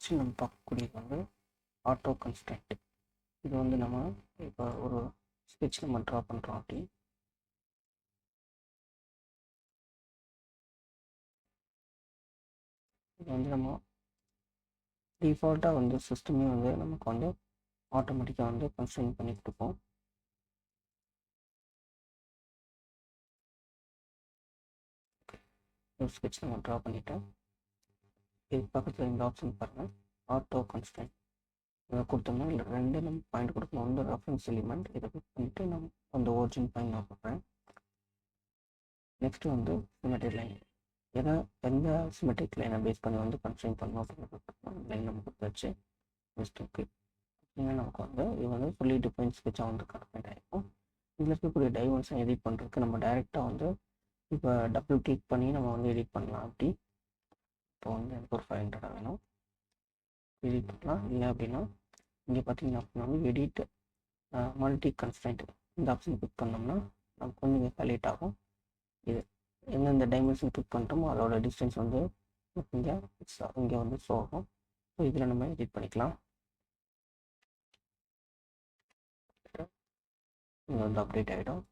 Next நம்ம பார்க்கக்கூடியது வந்து ஆட்டோ கன்ஸ்ட்ரெயின்ட். இது வந்து நம்ம இப்போ ஒரு ஸ்கெட்ச் நம்ம ட்ரா பண்ணுறோம். அப்படி இது வந்து நம்ம டிஃபால்ட்டாக வந்து சிஸ்டமே வந்து நமக்கு வந்து ஆட்டோமேட்டிக்காக வந்து கன்ஸ்ட்ரெயின் பண்ணி கொடுப்போம். ஒரு ஸ்கெட்ச் நம்ம ட்ரா பண்ணிவிட்டோம். இது பக்கத்தில் இந்த ஆப்ஷன் பாருங்கள், ஆட்டோ கன்ஸ்ட்ரெயின்ட். இதை கொடுத்தோம்னா இல்லை 2 நம்ம பாயிண்ட் கொடுக்கணும். வந்து ரெஃபரன்ஸ் எலிமெண்ட் இதை கிளிக் பண்ணிவிட்டு நம்ம அந்த ஒரிஜின் பாயிண்ட் நான் கொடுக்குறேன். நெக்ஸ்ட்டு வந்து சிமெட்ரிக் லைன். எந்த சிமெட்ரிக் லைனை பேஸ் பண்ணி வந்து கன்ஸ்ட்ரெயின் பண்ணணும் அப்படின்னு லைன் நம்ம கொடுத்தாச்சு. நெக்ஸ்ட் ஓகே அப்படின்னா நமக்கு வந்து இது வந்து ஃபுல்லி டிஃபைன் ஸ்கெட்சாக வந்து கன்ஸ்ட்ரெயின்ட் ஆகிருக்கும். இதில் இருக்கக்கூடிய டைமென்ஷன் எடிட் பண்ணுறதுக்கு நம்ம டைரெக்டாக வந்து இப்போ டபுள் கிளிக் பண்ணி நம்ம வந்து எடிட் பண்ணலாம். அப்படி இப்போ வந்து எனக்கு ஒரு 500 வேணும், எடிட் பண்ணலாம். இல்லை அப்படின்னா இங்கே பார்த்தீங்கன்னா அப்படின்னா வந்து எடிட் மல்டி கன்ஸ்ட்ரெயின்ட் இந்த ஆப்ஷன் கிளிக் பண்ணோம்னா நமக்கு வந்து இங்கே ஹைலைட் ஆகும். இது எந்தெந்த டைமென்ஷன் கிளிக் பண்ணுறோமோ அதோட டிஸ்டன்ஸ் வந்து இங்கே வந்து ஷோ ஆகும். ஸோ இதில் நம்ம எடிட் பண்ணிக்கலாம். இது வந்து அப்டேட் ஆகிடும்.